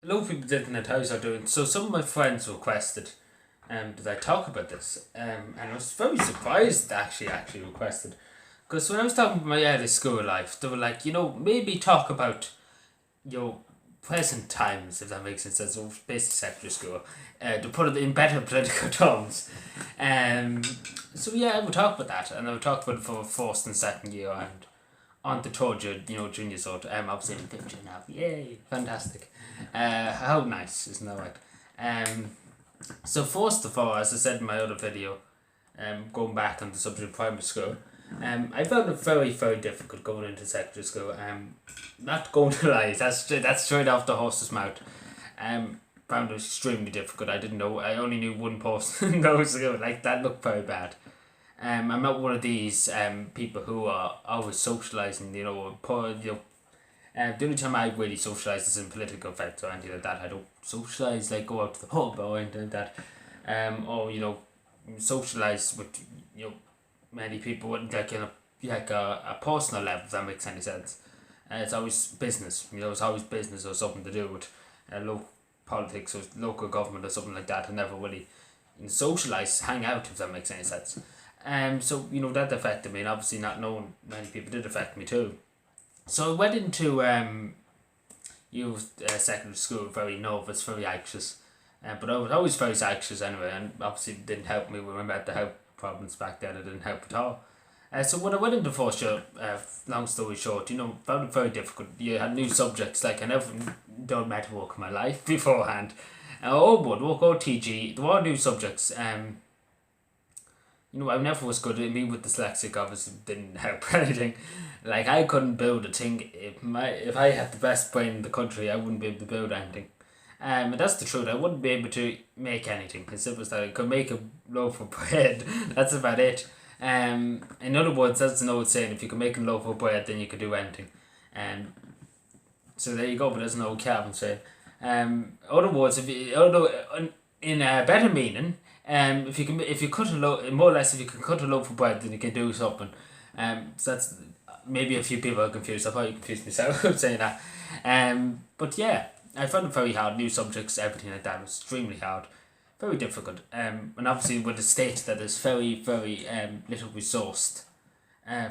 a lot of people didn't know how are doing. So some of my friends requested that I talk about this. And I was very surprised actually requested. Because when I was talking about my early school life, they were like, maybe talk about your present times, if that makes sense, as basically secondary school, to put it in better political terms. Um, so yeah, I would talk about that, and I would talk about it for first and second year, and on the third year, junior sort. Obviously in fifth year now. Yay, fantastic. How nice, isn't that right? So first of all, as I said in my other video, going back on the subject of primary school, I found it very, very difficult going into secondary school. Not going to lie, that's straight off the horse's mouth. Found it extremely difficult. I didn't know. I only knew one person in those school. Like that looked very bad. I'm not one of these people who are always socialising. The only time I really socialise is in political events or anything like that. I don't socialise like go out to the pub or anything like that. Or socialise with many people with a personal level, if that makes any sense. It's always business. It's always business or something to do with local politics or local government or something like that. I never really socialise, hang out, if that makes any sense. So that affected me, and obviously not knowing many people did affect me too. So I went into secondary school very nervous, very anxious. But I was always very anxious anyway, and obviously it didn't help me when I met the health problems back then. It didn't help at all. So when I went into first year, long story short, found it very difficult. You had new subjects, like I never done metal work in my life beforehand. Woodwork, OTG, there were new subjects. I never was good at me with dyslexic, obviously didn't help anything. Like I couldn't build a thing. If I had the best brain in the country, I wouldn't be able to build anything. And that's the truth. I wouldn't be able to make anything. As simple as that. I could make a loaf of bread. That's about it. In other words, that's an old saying. If you can make a loaf of bread, then you could do anything. So there you go. But there's an old Calvin saying. Other words, in a better meaning, if you cut a loaf, more or less, if you can cut a loaf of bread, then you can do something. So that's maybe a few people are confused. I probably confused myself saying that. But yeah, I found it very hard. New subjects, everything like that was extremely hard, very difficult. And obviously with a state that is very, very little resourced.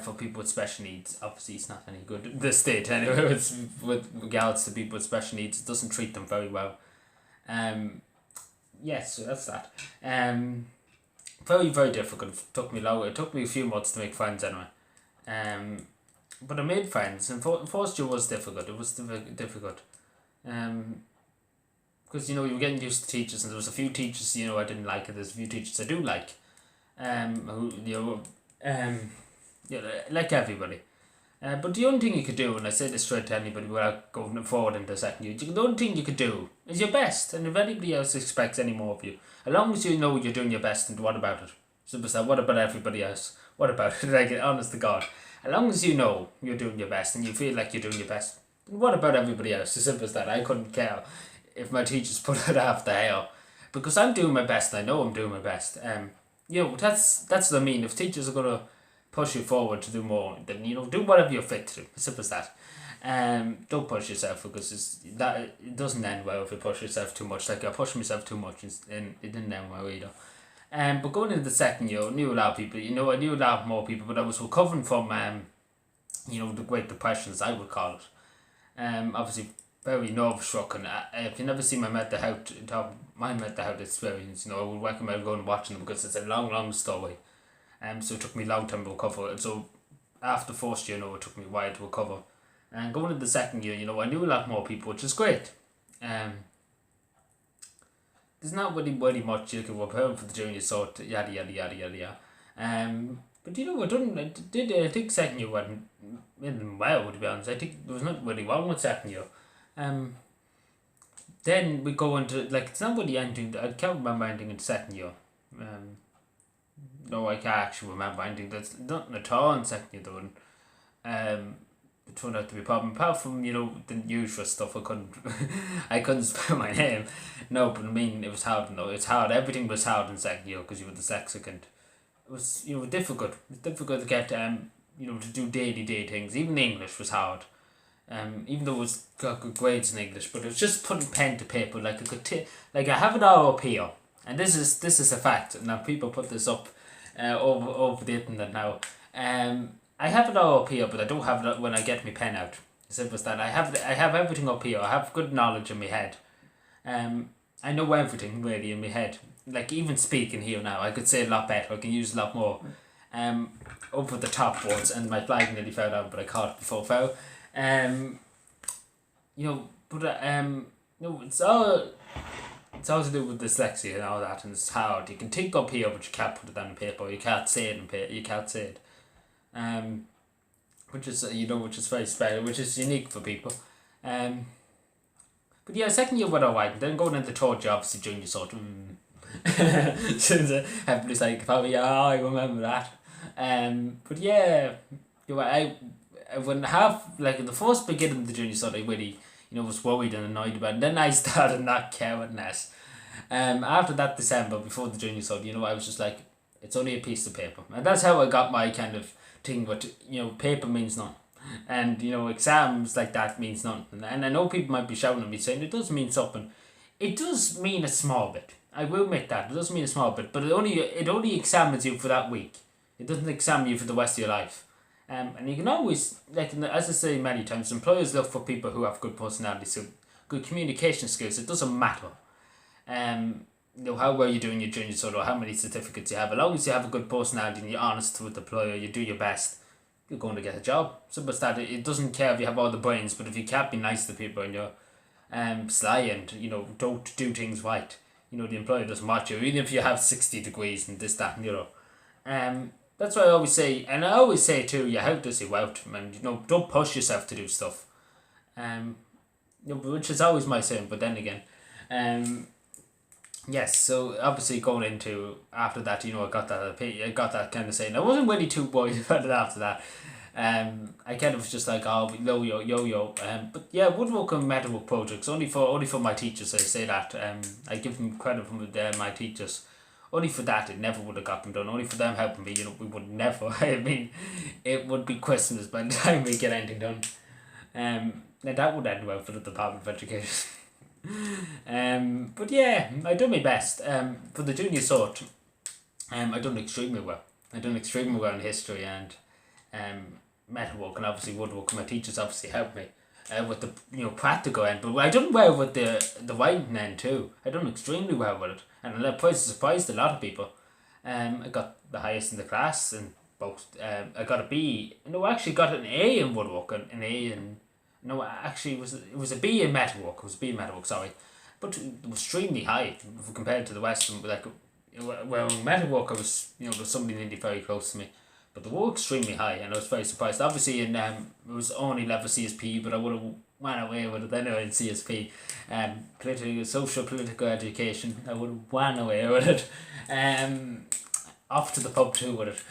For people with special needs, obviously it's not any good. The state anyway, with regards to people with special needs, it doesn't treat them very well. Yes, so that's that. Very, very difficult. It took me long. It took me a few months to make friends anyway. But I made friends, and first year was difficult. It was difficult. Because you were getting used to teachers, and there was a few teachers I didn't like, and there's a few teachers I do like. Like everybody. But the only thing you could do, and I say this straight to anybody without going forward into the second year, the only thing you could do is your best, and if anybody else expects any more of you, as long as you know you're doing your best, and what about it? Simple as that. What about everybody else? What about it? Like, honest to God. As long as you know you're doing your best, and you feel like you're doing your best, then what about everybody else? As simple as that. I couldn't care if my teachers put it after hell, because I'm doing my best, and I know I'm doing my best. That's what I mean. If teachers are gonna push you forward to do more, then do whatever you're fit to do. As simple as that. Don't push yourself, because it doesn't end well if you push yourself too much. Like I pushed myself too much, and it didn't end well either. But going into the second year, I knew a lot of people. I knew a lot more people, but I was recovering from the Great Depression, as I would call it. Obviously very nerve struck, and if you never see my mental health experience, I would recommend going and watching them, because it's a long, long story. So it took me a long time to recover. And so after first year, it took me a while to recover. And going into the second year, I knew a lot more people, which is great. There's not really much you can prepare for the junior sort, yada yada yada yada yada. But I think second year went well, to be honest. I think there was not really wrong with second year. Then we go into, it's not really ending, I can't remember anything in second year. No, I can't actually remember anything. That's nothing at all in second year though. It turned out to be a problem. Apart from the usual stuff, I couldn't spell my name. No, but I mean it was hard. No, it's hard. Everything was hard in second year because you were dyslexic, and it was difficult. It was difficult to get to do day things. Even English was hard. Even though it was got good grades in English, but it was just putting pen to paper. Like I could like I have it all up here, and this is a fact. Now people put this up over the internet now. I have it all up here, but I don't have it when I get my pen out. Simple as that. I have everything up here. I have good knowledge in my head. I know everything really in my head. Like even speaking here now, I could say a lot better. I can use a lot more. Over the top words, and my flag nearly fell down, but I caught it before it fell. It's all to do with dyslexia and all that, and it's hard. You can think up here, but you can't put it down on paper. You can't say it in paper. You can't say it. Which is which is very special, which is unique for people. But yeah, second year went alright. Then going into third year, obviously junior sort. Since everybody's like, probably, yeah, I remember that. But yeah, I wouldn't have, like in the first beginning of the junior sort, I really, was worried and annoyed about it. And then I started not caring less. After that December, before the junior sort, I was just like, it's only a piece of paper. And that's how I got my kind of thing, but, paper means nothing. And, exams like that means nothing. And I know people might be shouting at me saying it does mean something. It does mean a small bit. I will admit that. It does mean a small bit, but it only examines you for that week. It doesn't examine you for the rest of your life. And you can always, as I say many times, employers look for people who have good personality, so good communication skills. It doesn't matter. How well you're doing your junior sort or how many certificates you have. As long as you have a good personality and you're honest with the employer, you do your best, you're going to get a job. Simple as that. It doesn't care if you have all the brains, but if you can't be nice to people and you're sly and don't do things right, the employer doesn't watch you, even if you have 60 degrees and this, that, and that's why I always say, and I always say too, your health does you out, and don't push yourself to do stuff. Which is always my saying, but then again, yes. So obviously going into after that, I got that kind of saying. I wasn't really too worried about it after that. I kind of was just like, oh, yo. But yeah, woodwork and metalwork projects only for my teachers. I say that. I give them credit for my teachers. Only for that, it never would have got them done. Only for them helping me, we would never. I mean, it would be Christmas by the time we get anything done. Now that would end well for the Department of Education. But yeah, I done my best. For the junior sort, I done extremely well. I done extremely well in history and metalwork and obviously woodwork. My teachers obviously helped me with the practical end, but I done well with the writing end too. I done extremely well with it, and I surprised a lot of people. I got the highest in the class and both. I got a B. No, I actually got an A in woodwork and an A in. No, actually, it was a B in metalwork. It was a B in metalwork, sorry, but it was extremely high compared to the rest of them. Well, in metalwork, I was there was somebody nearly very close to me, but they were extremely high, and I was very surprised. Obviously, it was only level CSP, but I would have went away with it anyway in CSP. Political education, I would have went away with it. Off to the pub too with it.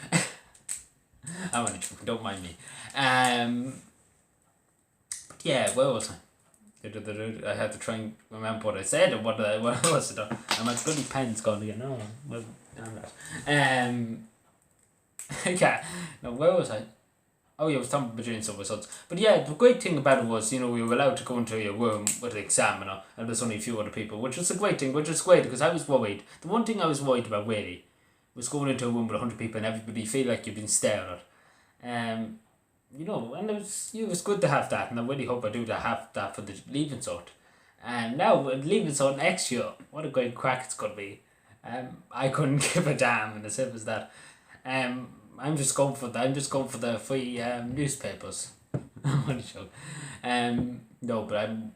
I'm only joking, don't mind me. Yeah, where was I? I had to try and remember what I said or what was it. And my bloody pen's gone again. No, well, damn that. Yeah, no, where was I? Oh yeah, I was talking about doing some results. But yeah, the great thing about it was, we were allowed to go into your room with the examiner and there's only a few other people, which was a great thing, which was great because I was worried. The one thing I was worried about really was going into a room with 100 people and everybody feel like you've been stared at. And it was good to have that, and I really hope I do to have that for the leaving sort. And now leaving sort next year, what a great crack it's gonna be. I couldn't give a damn, and as simple as that. I'm just going for the free newspapers. I'm only joking. No, but I'm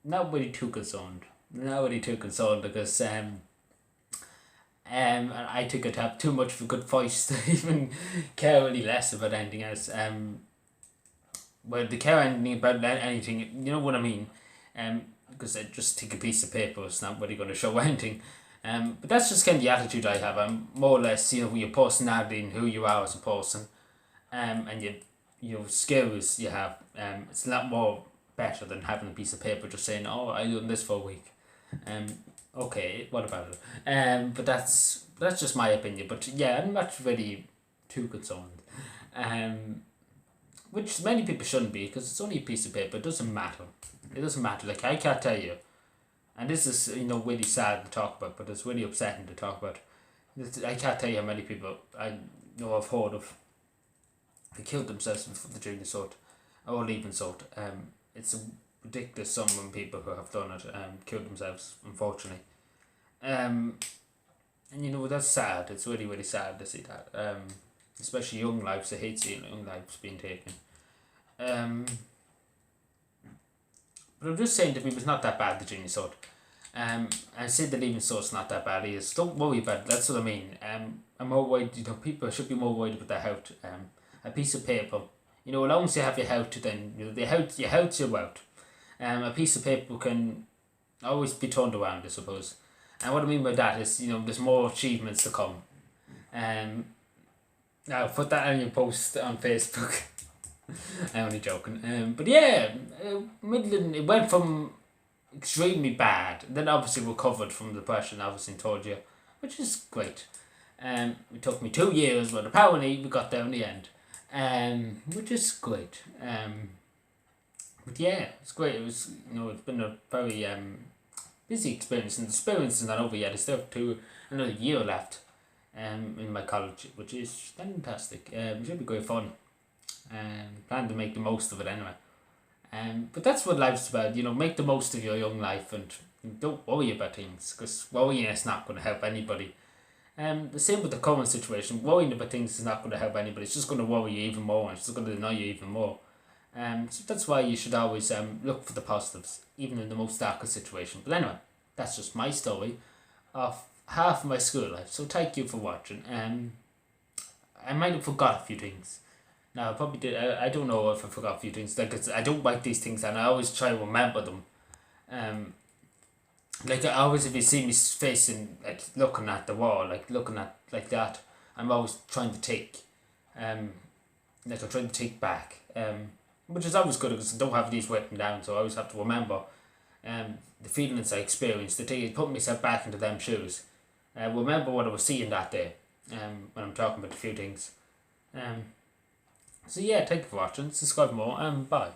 not really too concerned. Because I think I'd have too much of a good voice to even care really less about anything else. Well, they care anything about anything, you know what I mean? Because I just take a piece of paper, it's not really going to show anything. But that's just kind of the attitude I have. I'm more or less, your personality and who you are as a person, and your skills you have. It's a lot more better than having a piece of paper just saying, oh, I done this for a week. Okay, what about it? But that's just my opinion. But yeah, I'm not really too concerned. which many people shouldn't be, because it's only a piece of paper. It doesn't matter. It doesn't matter. Like, I can't tell you, and this is, really sad to talk about, but it's really upsetting to talk about. I can't tell you how many people I know I've heard of who killed themselves with the Junior Sword or leaving Sword. It's a ridiculous sum of people who have done it, killed themselves, unfortunately. And that's sad. It's really, really sad to see that. Especially young lives. I hate seeing young lives being taken. But I'm just saying to people, it's not that bad, the Junior Sword. I say the leaving Sword's not that bad either. So don't worry about it. That's what I mean. I'm more worried. People should be more worried about their health. A piece of paper. As long as you have your health, then your health's your wealth. A piece of paper can always be turned around, I suppose. And what I mean by that is, there's more achievements to come. I'll put that on your post on Facebook. I'm only joking. But yeah, Midland, it went from extremely bad, then obviously recovered from depression, obviously told you, which is great. It took me 2 years, but apparently we got there in the end. Which is great. But yeah, it's great. It was, it's been a very busy experience, and the experience is not over yet. There's still another year left in my college, which is fantastic. It should be great fun. Plan to make the most of it anyway. But that's what life's about. Make the most of your young life, and don't worry about things, because worrying is not going to help anybody. The same with the current situation. Worrying about things is not going to help anybody. It's just going to worry you even more, and it's just going to annoy you even more. So that's why you should always look for the positives, even in the most darkest situation. But anyway, that's just my story of half of my school life. So thank you for watching. I might have forgot a few things. Now, I probably did. I don't know if I forgot a few things. Like, I don't write these things down. I always try to remember them. Like, I always, if you see me facing, like, looking at the wall, like, looking at, like that, I'm always trying to take, I'm trying to take back, which is always good, because I don't have these written down, so I always have to remember, the feelings I experienced, put myself back into them shoes, remember what I was seeing that day, when I'm talking about a few things, so yeah, thank you for watching, subscribe more, and bye.